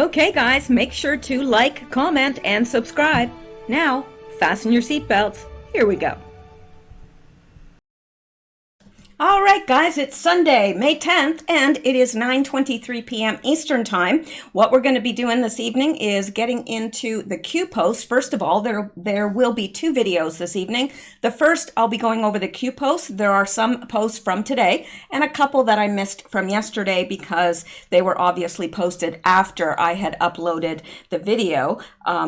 Okay guys, make sure to like, comment, and subscribe. Now, fasten your seatbelts. Here we go. All right, guys, it's Sunday, May 10th, and it is 9:23 p.m. Eastern Time. What we're going to be doing this evening is getting into the Q post. First of all, there will be two videos this evening. The first, I'll be going over the Q posts. There are some posts from today and a couple that I missed from yesterday because they were obviously posted after I had uploaded the video.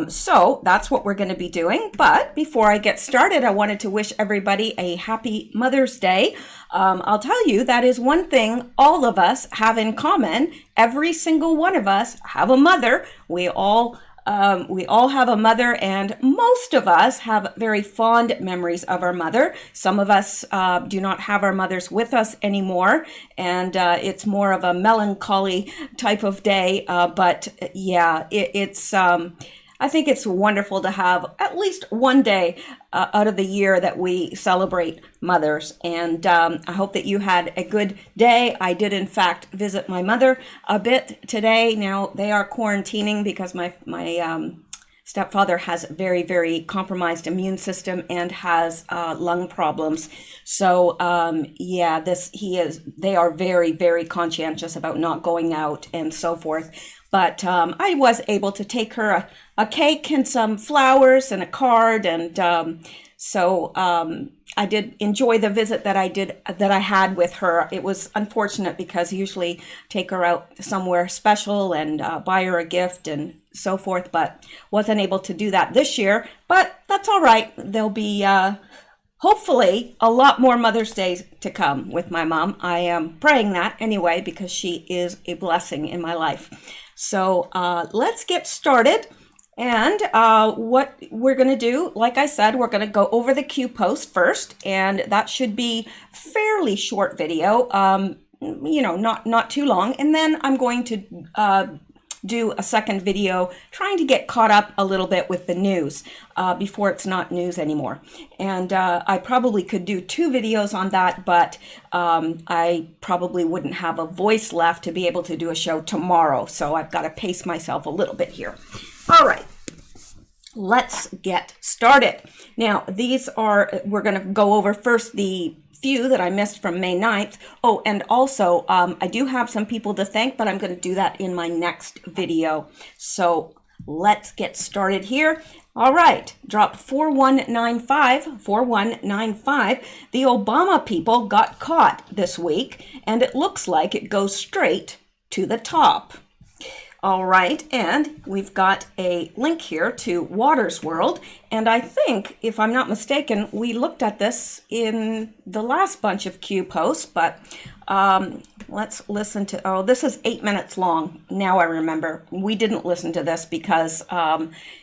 So that's what we're going to be doing. But before I get started, I wanted to wish everybody a happy Mother's Day. I'll tell you, that is one thing all of us have in common. Every single one of us have a mother. We all have a mother, and most of us have very fond memories of our mother. Some of us do not have our mothers with us anymore, and it's more of a melancholy type of day. But yeah, I think it's wonderful to have at least one day out of the year that we celebrate mothers. And I hope that you had a good day. I did, in fact, visit my mother a bit today. Now, they are quarantining because my stepfather has a very, very compromised immune system and has lung problems. So yeah, they are very, very conscientious about not going out and so forth. But I was able to take her a cake and some flowers and a card, and so I did enjoy the visit that I had with her. It was unfortunate because I usually take her out somewhere special and buy her a gift and so forth, but wasn't able to do that this year. But that's all right. There'll be hopefully a lot more Mother's Days to come with my mom. I am praying that anyway because she is a blessing in my life. So let's get started. And what we're going to do, like I said, we're going to go over the Q post first, and that should be fairly short video, not too long. And then I'm going to do a second video trying to get caught up a little bit with the news before it's not news anymore. And I probably could do two videos on that, but I probably wouldn't have a voice left to be able to do a show tomorrow. So I've got to pace myself a little bit here. All right, let's get started. Now, we're going to go over first the few that I missed from May 9th. Oh, and also I do have some people to thank, but I'm going to do that in my next video. So let's get started here. All right, drop 4195. The Obama people got caught this week, and it looks like it goes straight to the top. All right, and we've got a link here to Water's World, and I think, if I'm not mistaken, we looked at this in the last bunch of Q posts, but let's listen to, this is 8 minutes long. Now I remember. We didn't listen to this because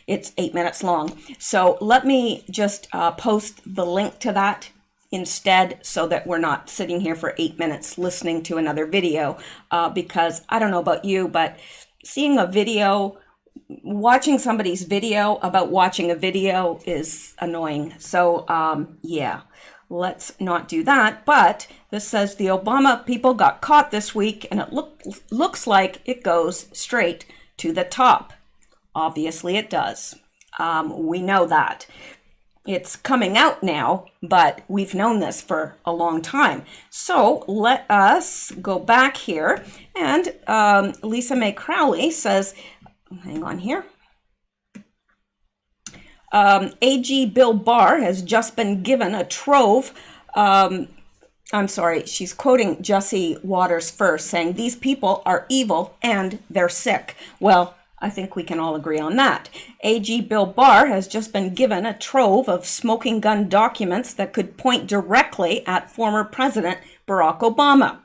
it's 8 minutes long. So let me just post the link to that instead so that we're not sitting here for 8 minutes listening to another video because I don't know about you, but seeing a video, watching somebody's video about watching a video is annoying. So yeah, let's not do that. But this says the Obama people got caught this week, and it looks like it goes straight to the top. Obviously it does. We know that. It's coming out now, but we've known this for a long time. So let us go back here. And Lisa Mae Crowley says, hang on here. AG Bill Barr has just been given a trove. I'm sorry, she's quoting Jesse Waters first, saying these people are evil and they're sick. Well, I think we can all agree on that. AG Bill Barr has just been given a trove of smoking gun documents that could point directly at former President Barack Obama.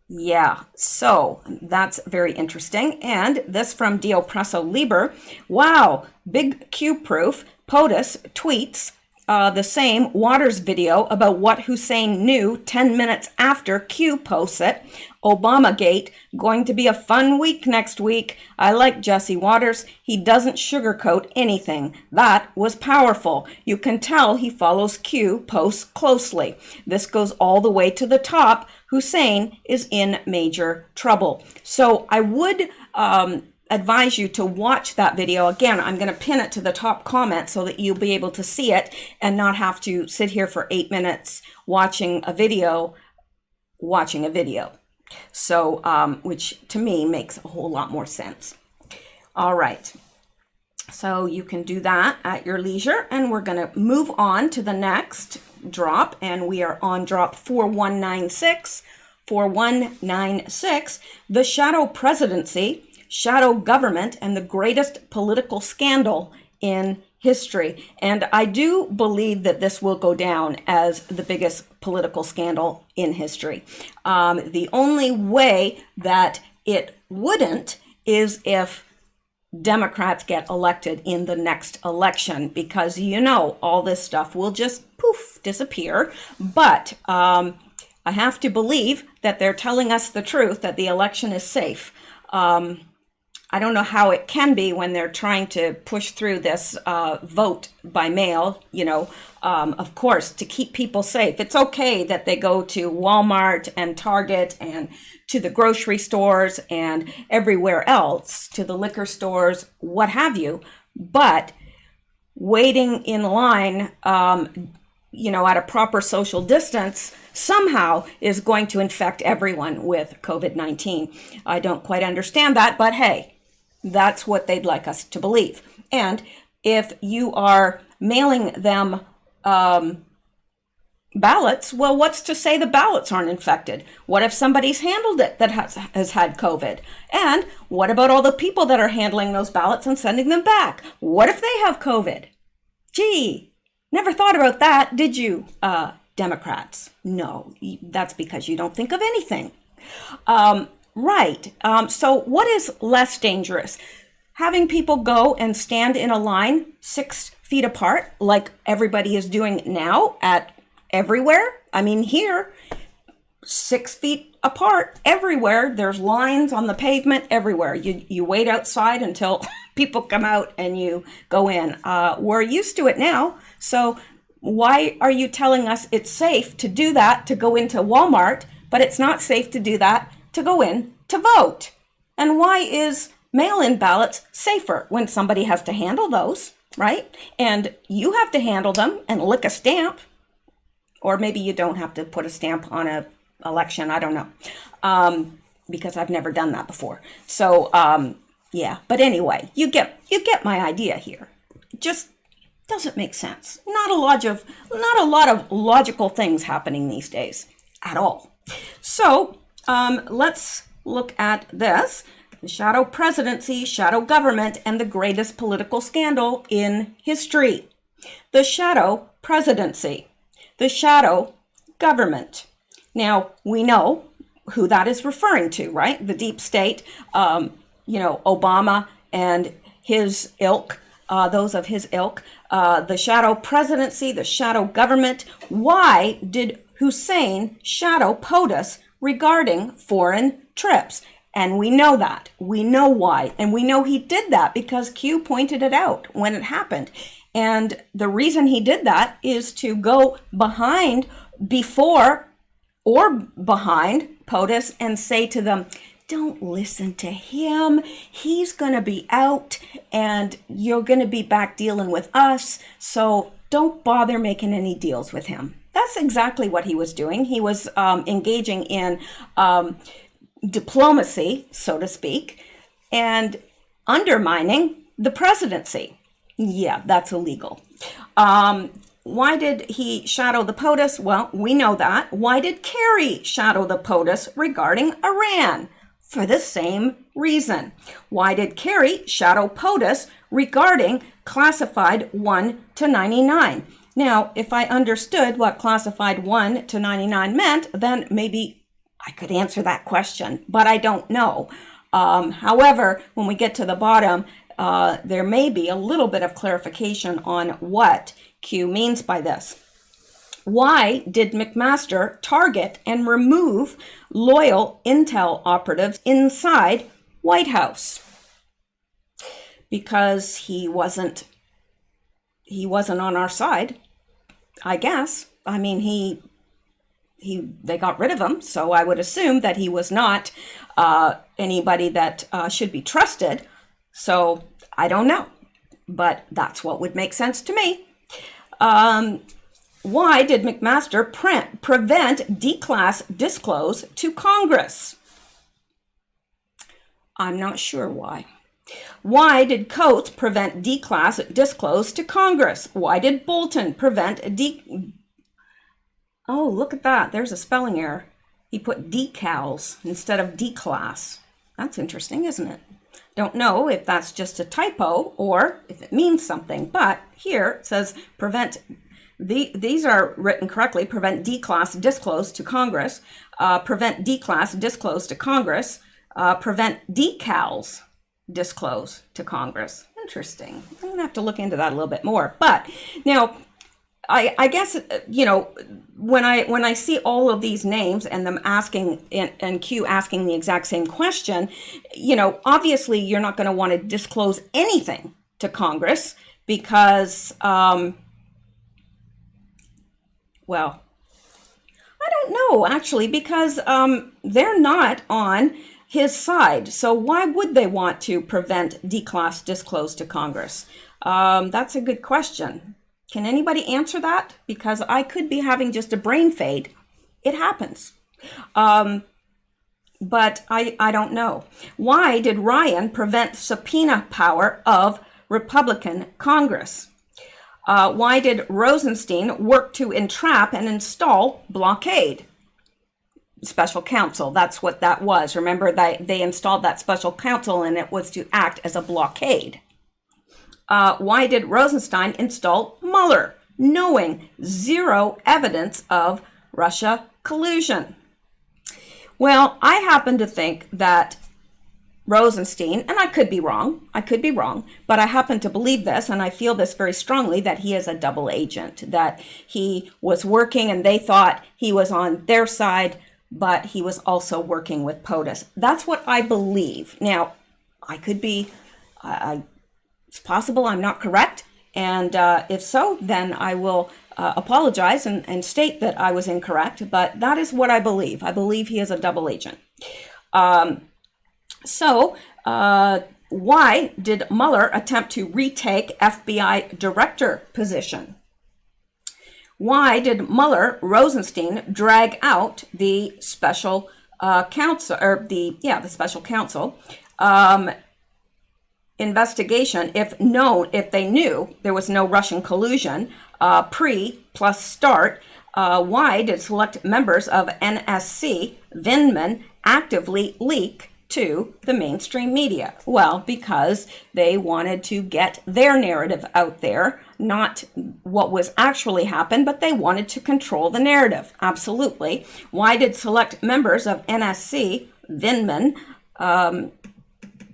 Yeah, so that's very interesting. And this from Dio Presso Liber. Wow, big Q proof. POTUS tweets, the same Waters video about what Hussein knew 10 minutes after Q posts it. Obamagate, going to be a fun week next week. I like Jesse Waters. He doesn't sugarcoat anything. That was powerful. You can tell he follows Q posts closely. This goes all the way to the top. Hussein is in major trouble. So I would advise you to watch that video. Again, I'm going to pin it to the top comment so that you'll be able to see it and not have to sit here for 8 minutes watching a video. So, which to me makes a whole lot more sense. All right. So you can do that at your leisure, and we're going to move on to the next drop, and we are on drop 4196. 4196, the shadow presidency, shadow government, and the greatest political scandal in history. And I do believe that this will go down as the biggest political scandal in history. The only way that it wouldn't is if Democrats get elected in the next election, because all this stuff will just poof disappear. But I have to believe that they're telling us the truth, that the election is safe. I don't know how it can be when they're trying to push through this vote by mail, of course, to keep people safe. It's okay that they go to Walmart and Target and to the grocery stores and everywhere else, to the liquor stores, what have you. But waiting in line, at a proper social distance somehow is going to infect everyone with COVID-19. I don't quite understand that, but hey, that's what they'd like us to believe. And if you are mailing them ballots, well, what's to say the ballots aren't infected? What if somebody's handled it that has had COVID? And what about all the people that are handling those ballots and sending them back? What if they have COVID? Gee, never thought about that, did you, Democrats? No, that's because you don't think of anything. Right. So what is less dangerous? Having people go and stand in a line 6 feet apart, like everybody is doing now at everywhere? I mean, here, 6 feet apart everywhere. There's lines on the pavement everywhere. You wait outside until people come out and you go in. We're used to it now. So why are you telling us it's safe to do that, to go into Walmart, but it's not safe to do that to go in to vote? And why is mail-in ballots safer when somebody has to handle those, right? And you have to handle them and lick a stamp, or maybe you don't have to put a stamp on a election. I don't know, because I've never done that before. So yeah, but anyway, you get my idea here. It just doesn't make sense. Not a lot of logical things happening these days at all. So let's look at this. The shadow presidency, shadow government, and the greatest political scandal in history. The shadow presidency, the shadow government. Now, we know who that is referring to, right? The deep state, Obama and his ilk, those of his ilk, the shadow presidency, the shadow government. Why did Hussein shadow POTUS regarding foreign trips? And we know that. We know why. And we know he did that because Q pointed it out when it happened. And the reason he did that is to go before behind POTUS and say to them, don't listen to him. He's going to be out and you're going to be back dealing with us. So don't bother making any deals with him. That's exactly what he was doing. He was engaging in diplomacy, so to speak, and undermining the presidency. Yeah, that's illegal. Why did he shadow the POTUS? Well, we know that. Why did Kerry shadow the POTUS regarding Iran? For the same reason. Why did Kerry shadow POTUS regarding classified 1 to 99? Now, if I understood what classified 1 to 99 meant, then maybe I could answer that question, but I don't know. However, when we get to the bottom, there may be a little bit of clarification on what Q means by this. Why did McMaster target and remove loyal intel operatives inside White House? Because he wasn't on our side, I guess. I mean, they got rid of him, so I would assume that he was not anybody that should be trusted. So I don't know, but that's what would make sense to me. Why did McMaster prevent D-class disclose to Congress? I'm not sure why. Why did Coates prevent D-class disclose to Congress? Why did Bolton prevent Oh, look at that. There's a spelling error. He put decals instead of D-class. That's interesting, isn't it? Don't know if that's just a typo or if it means something, but here it says prevent. These are written correctly. Prevent D-class disclose to Congress. Prevent D-class disclose to Congress. Prevent decals disclose to Congress. Interesting. I'm going to have to look into that a little bit more. But now, I guess, you know, when I see all of these names and them asking and Q asking the exact same question, you know, obviously you're not going to want to disclose anything to Congress because, well, I don't know, actually, because they're not on his side. So why would they want to prevent D-class disclose to Congress? That's a good question. Can anybody answer that? Because I could be having just a brain fade. It happens. But I don't know. Why did Ryan prevent subpoena power of Republican Congress? Why did Rosenstein work to entrap and install blockade? Special counsel, that's what that was. Remember, they installed that special counsel and it was to act as a blockade. Why did Rosenstein install Mueller, knowing zero evidence of Russia collusion? Well, I happen to think that Rosenstein, and I could be wrong, but I happen to believe this, and I feel this very strongly, that he is a double agent, that he was working and they thought he was on their side, but he was also working with POTUS. That's what I believe. Now, I could be, it's possible I'm not correct, and if so, then I will apologize and state that I was incorrect, but that is what I believe. I believe he is a double agent. So why did Mueller attempt to retake FBI director position? Why did Mueller Rosenstein drag out the special counsel, or the special counsel investigation if they knew there was no Russian collusion pre plus start? Why did select members of NSC Vindman actively leak to the mainstream media? Well, because they wanted to get their narrative out there, not what was actually happened, but they wanted to control the narrative. Absolutely. Why did select members of NSC Vindman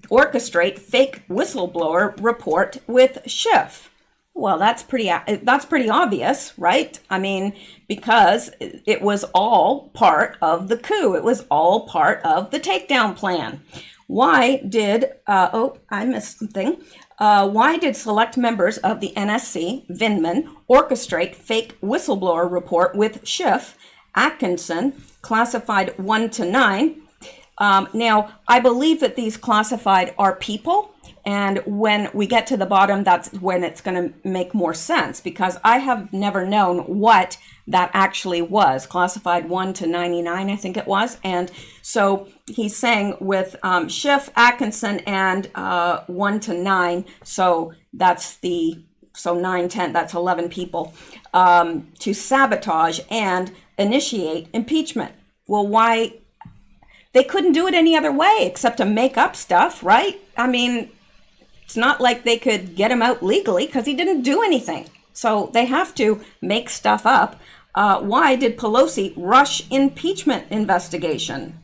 orchestrate fake whistleblower report with Schiff? Well, that's pretty obvious, right? I mean, because it was all part of the coup. It was all part of the takedown plan. Why did, I missed something. Why did select members of the NSC Vindman orchestrate fake whistleblower report with Schiff, Atkinson, classified 1 to 9? Now, I believe that these classified are people. And when we get to the bottom, that's when it's going to make more sense, because I have never known what that actually was. Classified 1 to 99, I think it was. And so he's saying with Schiff, Atkinson, and 1 to 9. So that's 9, 10, that's 11 people to sabotage and initiate impeachment. Well, why? They couldn't do it any other way except to make up stuff, right? I mean, it's not like they could get him out legally because he didn't do anything. So they have to make stuff up. Why did Pelosi rush impeachment investigation?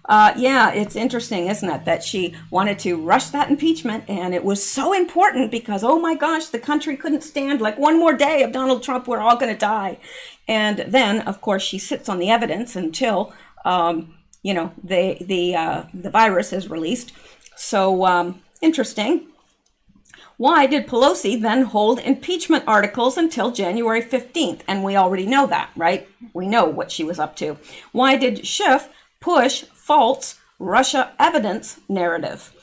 Yeah, it's interesting, isn't it, that she wanted to rush that impeachment, and it was so important because, oh my gosh, the country couldn't stand like one more day of Donald Trump. We're all going to die. And then, of course, she sits on the evidence until, the virus is released. So interesting. Why did Pelosi then hold impeachment articles until January 15th? And we already know that, right? We know what she was up to. Why did Schiff push false Russia evidence narrative?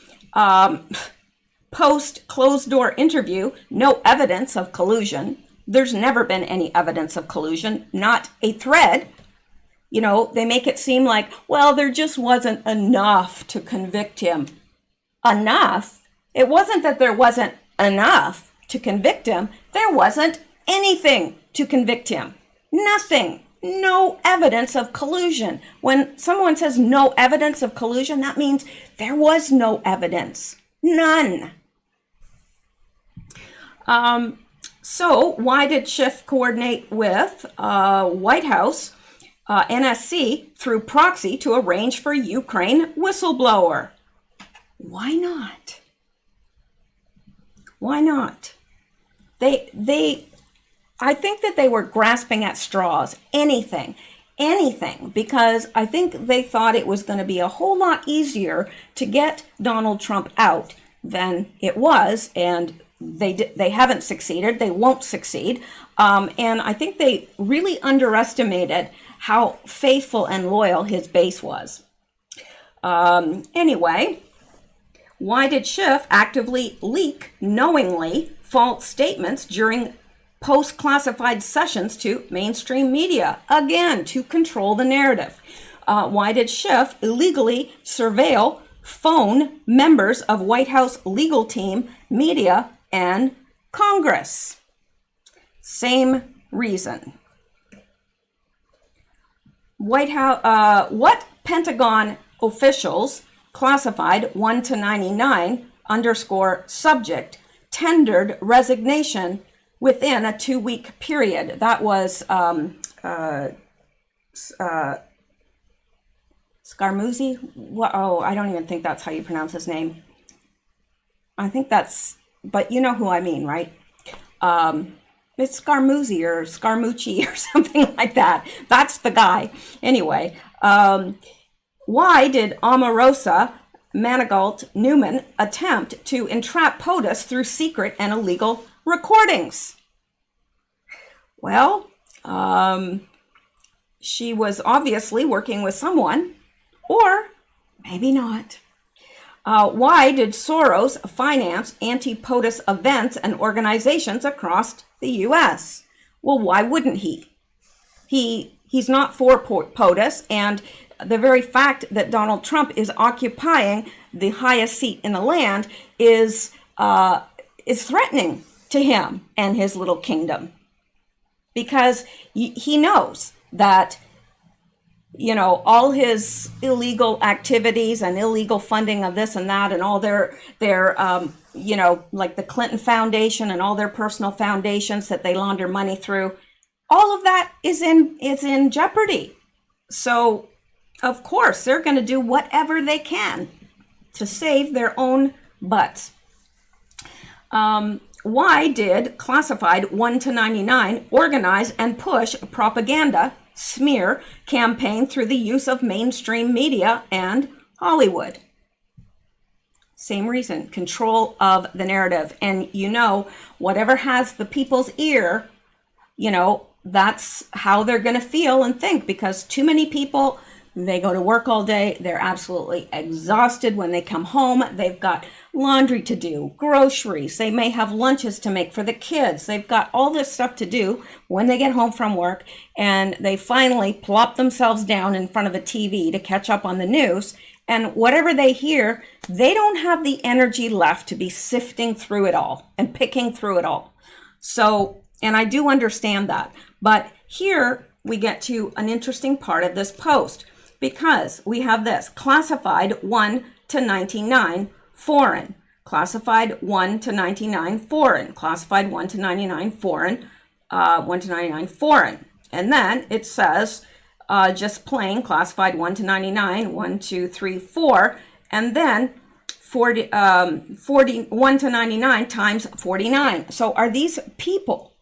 Post closed door interview, no evidence of collusion. There's never been any evidence of collusion, not a thread. They make it seem like, well, there just wasn't enough to convict him. Enough? It wasn't that there wasn't enough to convict him. There wasn't anything to convict him. Nothing. No evidence of collusion. When someone says no evidence of collusion, that means there was no evidence. None. So why did Schiff coordinate with White House NSC through proxy to arrange for Ukraine whistleblower? Why not? Why not? I think that they were grasping at straws, anything, because I think they thought it was going to be a whole lot easier to get Donald Trump out than it was, and they haven't succeeded. They won't succeed, and I think they really underestimated how faithful and loyal his base was. Anyway. Why did Schiff actively leak knowingly false statements during post-classified sessions to mainstream media? Again, to control the narrative. Why did Schiff illegally surveil phone members of White House legal team, media, and Congress? Same reason. White House, what Pentagon officials classified 1 to 99 _ subject tendered resignation within a 2-week period? That was Scarmuzzi. Oh, I don't even think that's how you pronounce his name. I think that's, but you know who I mean, right? It's Scarmuzzi or Scarmucci or something like that. That's the guy. Anyway, why did Omarosa Manigault Newman attempt to entrap POTUS through secret and illegal recordings? Well, she was obviously working with someone, or maybe not. Why did Soros finance anti-POTUS events and organizations across the U.S.? Well, why wouldn't he? He's not for POTUS, and the very fact that Donald Trump is occupying the highest seat in the land is threatening to him and his little kingdom, because he knows that, all his illegal activities and illegal funding of this and that and all their like the Clinton Foundation and all their personal foundations that they launder money through, all of that is in jeopardy. So of course, they're going to do whatever they can to save their own butts. Why did classified 1 to 99 organize and push a propaganda smear campaign through the use of mainstream media and Hollywood? Same reason, control of the narrative. And whatever has the people's ear, that's how they're going to feel and think, because too many people, they go to work all day. They're absolutely exhausted when they come home. They've got laundry to do, groceries. They may have lunches to make for the kids. They've got all this stuff to do when they get home from work, and they finally plop themselves down in front of a TV to catch up on the news. And whatever they hear, they don't have the energy left to be sifting through it all and picking through it all. So, and I do understand that. But here we get to an interesting part of this post, because we have this classified 1 to 99 foreign, classified 1 to 99 foreign, classified 1 to 99 foreign, 1 to 99 foreign. And then it says just plain classified 1 to 99, 1, 2, 3, 4, and then 41 to 99 times 49. So are these people?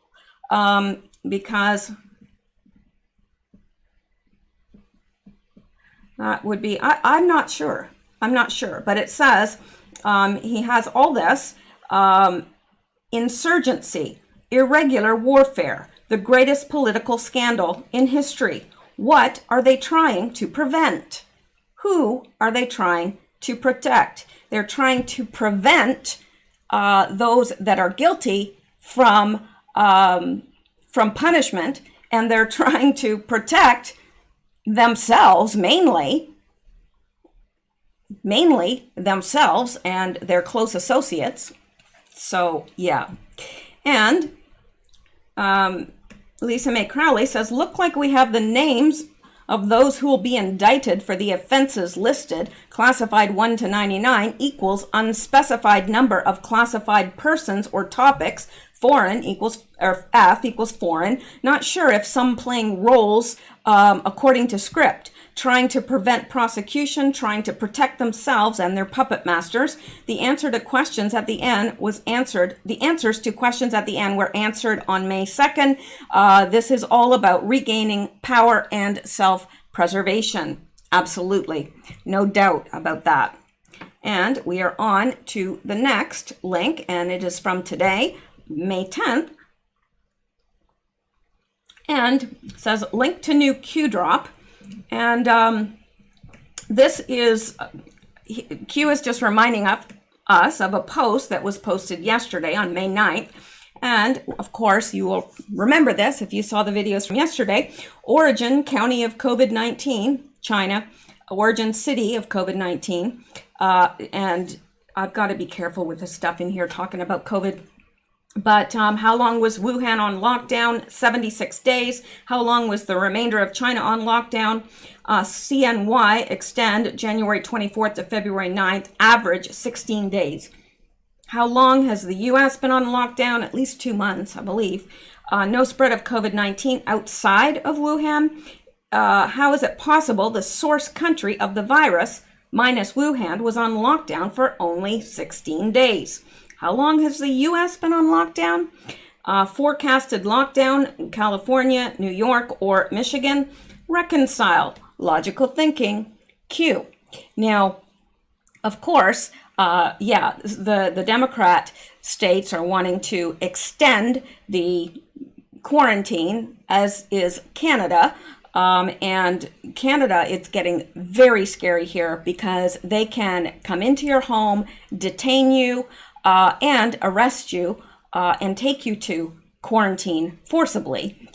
Because that would be, I'm not sure. But it says he has all this insurgency, irregular warfare, the greatest political scandal in history. What are they trying to prevent? Who are they trying to protect? They're trying to prevent those that are guilty from punishment, and they're trying to protect themselves, mainly themselves and their close associates. So yeah. And Lisa Mae Crowley says, look like we have the names of those who will be indicted for the offenses listed. Classified 1 to 99 equals unspecified number of classified persons or topics. Foreign equals, or F equals foreign. Not sure if some playing roles according to script, trying to prevent prosecution, trying to protect themselves and their puppet masters. The answer to questions at the end was answered. The answers to questions at the end were answered on May 2nd. This is all about regaining power and self-preservation. Absolutely. No doubt about that. And we are on to the next link, and it is from today, May 10th. And it says link to new Q drop. And this is, Q is just reminding us of a post that was posted yesterday on May 9th. And of course, you will remember this if you saw the videos from yesterday. Origin, county of COVID-19, China. Origin, city of COVID-19. And I've got to be careful with the stuff in here talking about COVID. But how long was Wuhan on lockdown? 76 days. How long was the remainder of China on lockdown? CNY extend January 24th to February 9th, average 16 days. How long has the U.S. been on lockdown? At least 2 months, I believe. No spread of COVID-19 outside of Wuhan. How is it possible the source country of the virus, minus Wuhan, was on lockdown for only 16 days? How long has the U.S. been on lockdown? Forecasted lockdown in California, New York, or Michigan. Reconcile. Logical thinking. Q. Now, of course, the Democrat states are wanting to extend the quarantine, as is Canada. And Canada, it's getting very scary here because they can come into your home, detain you, and arrest you and take you to quarantine forcibly.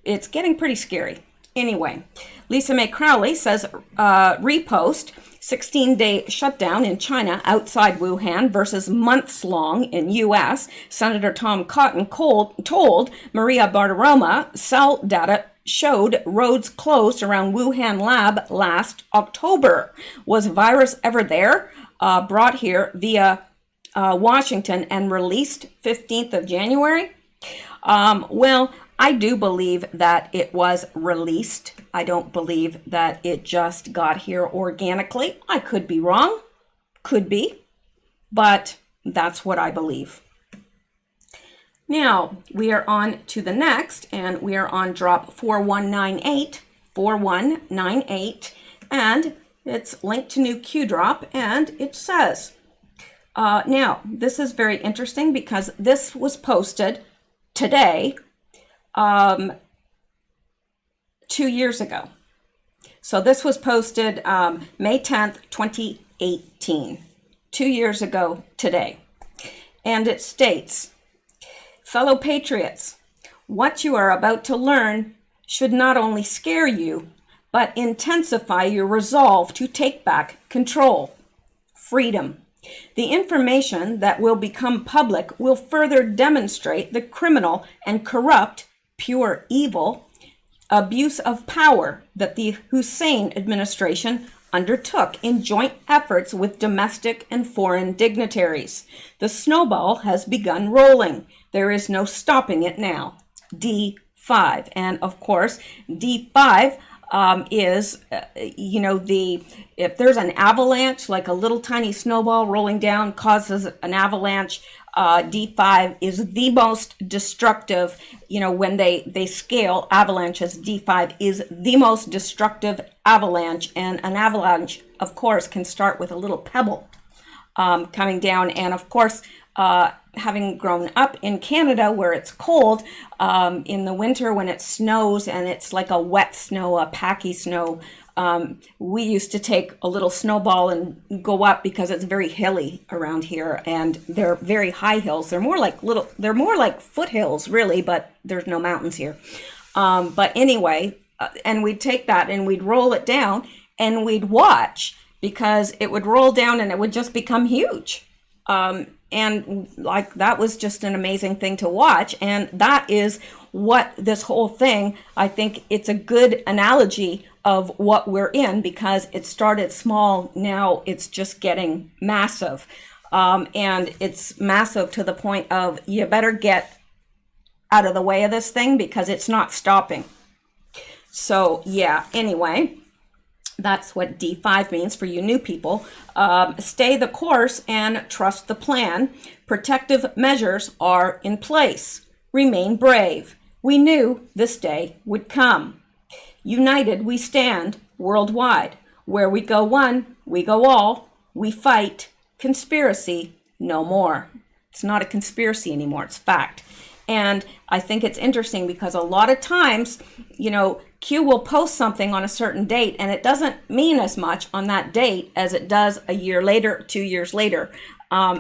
It's getting pretty scary. Anyway, Lisa Mae Crowley says, repost, 16-day shutdown in China outside Wuhan versus months long in U.S. Senator Tom Cotton told Maria Bartiromo cell data showed roads closed around Wuhan lab last October. Was virus ever there? Brought here via Washington and released 15th of January? Well, I do believe that it was released. I don't believe that it just got here organically. I could be wrong. Could be. But that's what I believe. Now, we are on to the next, and we are on drop 4198. 4198. And it's linked to new Q drop, and it says, now, this is very interesting because this was posted today, 2 years ago. So this was posted May 10th, 2018, 2 years ago today. And it states, fellow patriots, what you are about to learn should not only scare you, but intensify your resolve to take back control. Freedom. The information that will become public will further demonstrate the criminal and corrupt, pure evil, abuse of power that the Hussein administration undertook in joint efforts with domestic and foreign dignitaries. The snowball has begun rolling. There is no stopping it now. D. 5. And of course, D5 is, if there's an avalanche, like a little tiny snowball rolling down causes an avalanche, D5 is the most destructive, when they scale avalanches, D5 is the most destructive avalanche. And an avalanche, of course, can start with a little pebble coming down. And of course, having grown up in Canada where it's cold, in the winter when it snows and it's like a wet snow, a packy snow, we used to take a little snowball and go up because it's very hilly around here, and they're very high hills. They're more like foothills really, but there's no mountains here. But anyway, and we'd take that and we'd roll it down and we'd watch, because it would roll down and it would just become huge. And like, that was just an amazing thing to watch. And that is what this whole thing, I think it's a good analogy of what we're in, because it started small. Now it's just getting massive. And it's massive to the point of you better get out of the way of this thing because it's not stopping. So yeah, anyway, that's what D5 means for you new people. Stay the course and trust the plan. Protective measures are in place. Remain brave. We knew this day would come. United we stand worldwide. Where we go one, we go all. We fight. Conspiracy no more. It's not a conspiracy anymore, it's fact. And I think it's interesting because a lot of times, Q will post something on a certain date and it doesn't mean as much on that date as it does a year later, 2 years later.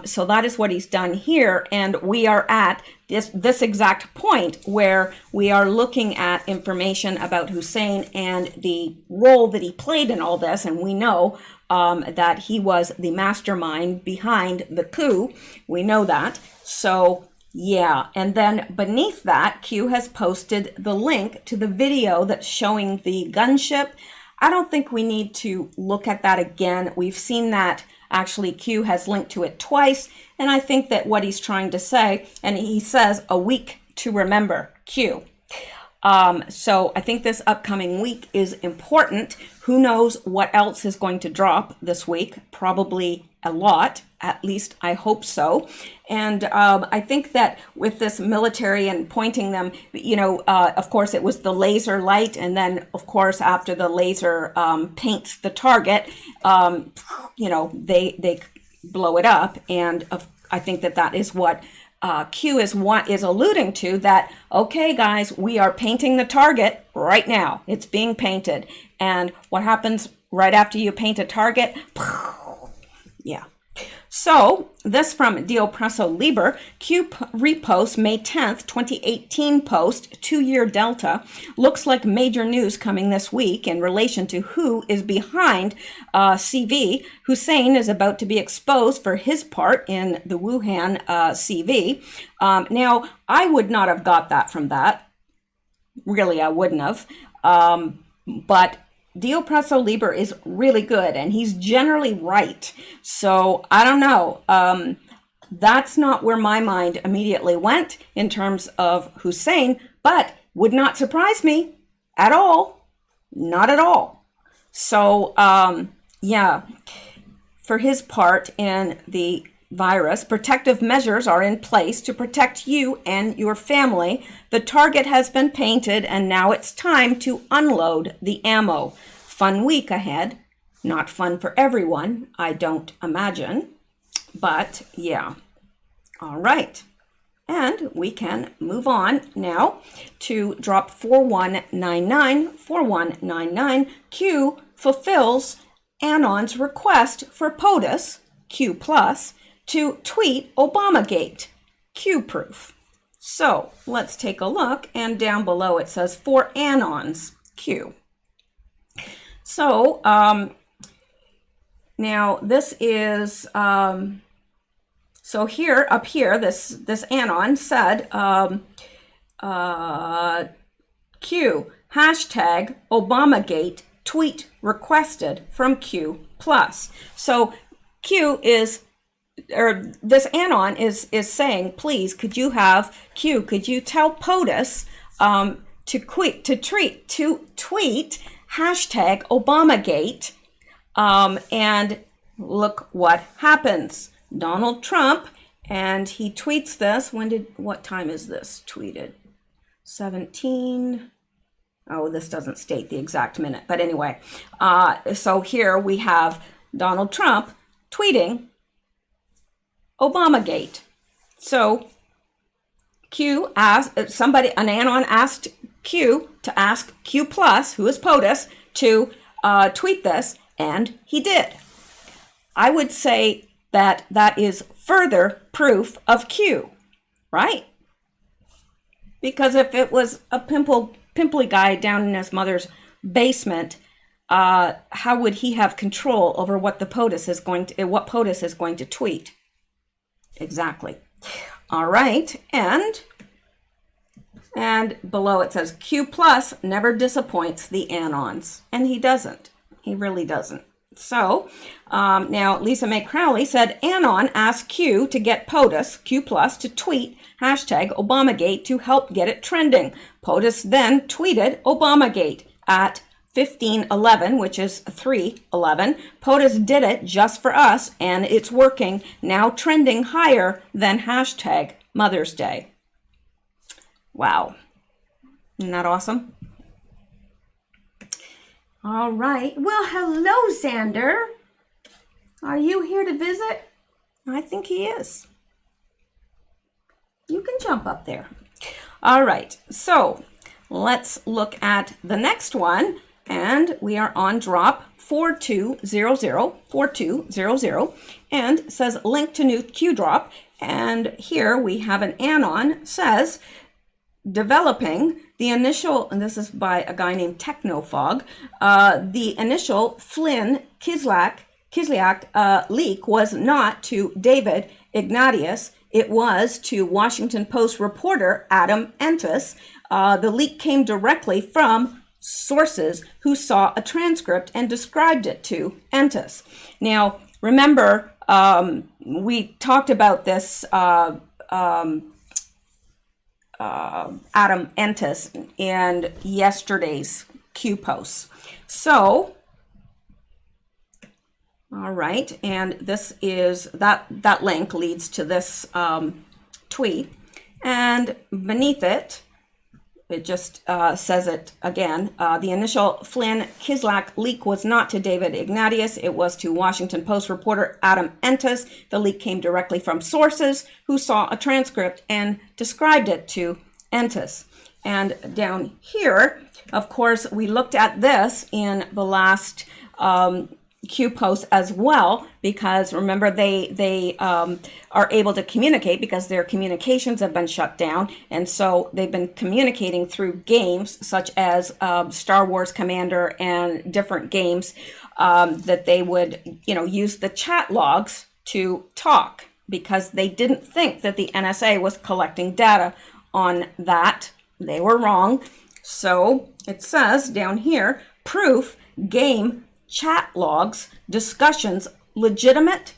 So that is what he's done here. And we are at this exact point where we are looking at information about Hussein and the role that he played in all this. And we know that he was the mastermind behind the coup. We know that. So yeah, and then beneath that, Q has posted the link to the video that's showing the gunship. I don't think we need to look at that again. We've seen that. Actually, Q has linked to it twice, and I think that what he's trying to say, and he says a week to remember, Q. So I think this upcoming week is important. Who knows what else is going to drop this week? Probably a lot, at least I hope so. And I think that with this military and pointing them, of course it was the laser light, and then of course after the laser paints the target, they blow it up. And I think that is what Q is alluding to, that, okay, guys, we are painting the target right now. It's being painted. And what happens right after you paint a target? Yeah. So this from Dio Presso Liber, Q repost May 10th, 2018 post, 2-year Delta. Looks like major news coming this week in relation to who is behind CV. Hussein is about to be exposed for his part in the Wuhan CV. Now, I would not have got that from that. Really, I wouldn't have. But Dio Presso Liber is really good, and he's generally right. So I don't know. That's not where my mind immediately went in terms of Hussein, but would not surprise me at all. Not at all. So yeah, for his part in the virus, protective measures are in place to protect you and your family. The target has been painted, and now it's time to unload the ammo. Fun week ahead. Not fun for everyone, I don't imagine. But yeah. All right. And we can move on now to drop 4199. 4199. Q fulfills Anon's request for POTUS, Q+, to tweet Obamagate, Q proof. So let's take a look, and down below it says for Anon's Q. So now this is so here up here this Anon said Q hashtag Obamagate tweet requested from Q+. So Q is, or this Anon is saying, please, could you have Q, could you tell POTUS tweet hashtag Obamagate, and look what happens. Donald Trump, and he tweets this. What time is this tweeted? 17. Oh, this doesn't state the exact minute, but anyway, so here we have Donald Trump tweeting Obamagate. So Q asked an anon asked Q to ask Q plus, who is POTUS, to tweet this, and he did. I would say that is further proof of Q, right? Because if it was a pimply guy down in his mother's basement, how would he have control over what POTUS is going to tweet? Exactly. All right, and below it says Q plus never disappoints the anons, and he doesn't. He really doesn't. So now Lisa Mae Crowley said Anon asked Q to get POTUS, Q plus, to tweet hashtag Obamagate to help get it trending. POTUS then tweeted Obamagate at 15:11, which is 3:11. POTUS did it just for us, and it's working, now trending higher than hashtag Mother's Day. Wow. Isn't that awesome? All right. Well, hello, Xander. Are you here to visit? I think he is. You can jump up there. All right. So let's look at the next one. And we are on drop 4200, and it says link to new Q drop. And here we have an anon says, developing the initial, and this is by a guy named Technofog, the initial Flynn Kislyak leak was not to David Ignatius. It was to Washington Post reporter Adam Entis. The leak came directly from sources who saw a transcript and described it to Entis. Now, remember, we talked about this Adam Entis in yesterday's Q posts. So, all right, and this is that link leads to this tweet, and beneath it, it just says it again. The initial Flynn Kislyak leak was not to David Ignatius. It was to Washington Post reporter Adam Entis. The leak came directly from sources who saw a transcript and described it to Entis. And down here, of course, we looked at this in the last Q posts as well, because remember they are able to communicate because their communications have been shut down, and so they've been communicating through games such as Star Wars Commander and different games that they would use the chat logs to talk, because they didn't think that the NSA was collecting data on that. They were wrong. So it says down here, proof game chat logs, discussions, legitimate?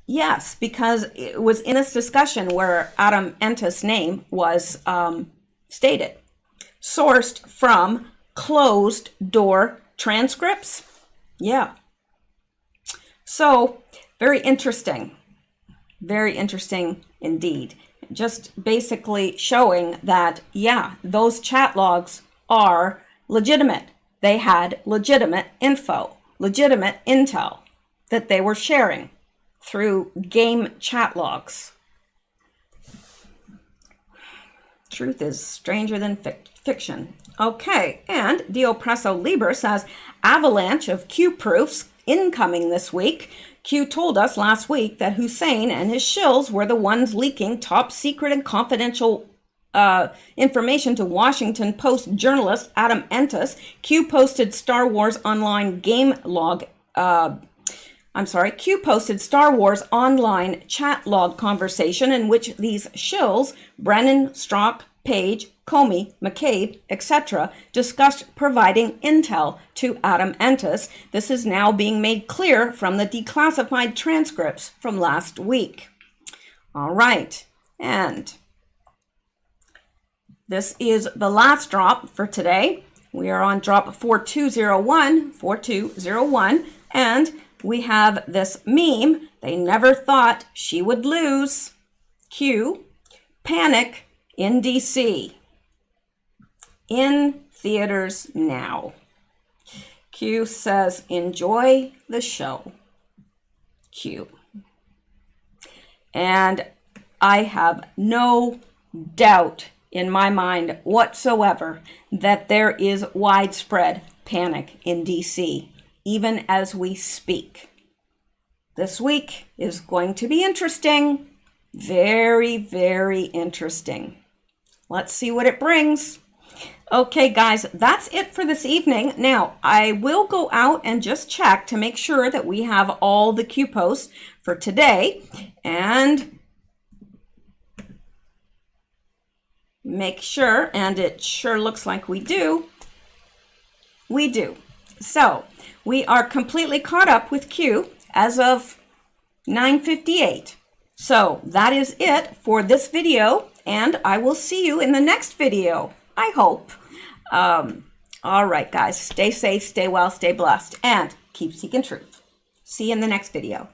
Yes, because it was in this discussion where Adam Entis' name was stated. Sourced from closed door transcripts? Yeah. So, very interesting indeed. Just basically showing that, yeah, those chat logs are legitimate. They had legitimate info, legitimate intel that they were sharing through game chat logs. Truth is stranger than fiction. Okay, and Dio Presso Liber says, avalanche of Q proofs incoming this week. Q told us last week that Hussein and his shills were the ones leaking top secret and confidential information to Washington Post journalist Adam Entis. Q posted Star Wars online Q posted Star Wars online chat log conversation in which these shills, Brennan, Strzok, Page, Comey, McCabe, etc., discussed providing intel to Adam Entis. This is now being made clear from the declassified transcripts from last week. All right, and This is the last drop for today. We are on drop 4201, and we have this meme. They never thought she would lose. Q, Panic in DC. In theaters now. Q says, enjoy the show. Q. And I have no doubt in my mind whatsoever that there is widespread panic in DC, even as we speak. This week is going to be interesting. Very, very interesting. Let's see what it brings. Okay, guys, that's it for this evening. Now, I will go out and just check to make sure that we have all the Q posts for today and make sure, and it sure looks like we do. We do. So, we are completely caught up with Q as of 9:58. So, that is it for this video, and I will see you in the next video, I hope. All right, guys, stay safe, stay well, stay blessed, and keep seeking truth. See you in the next video.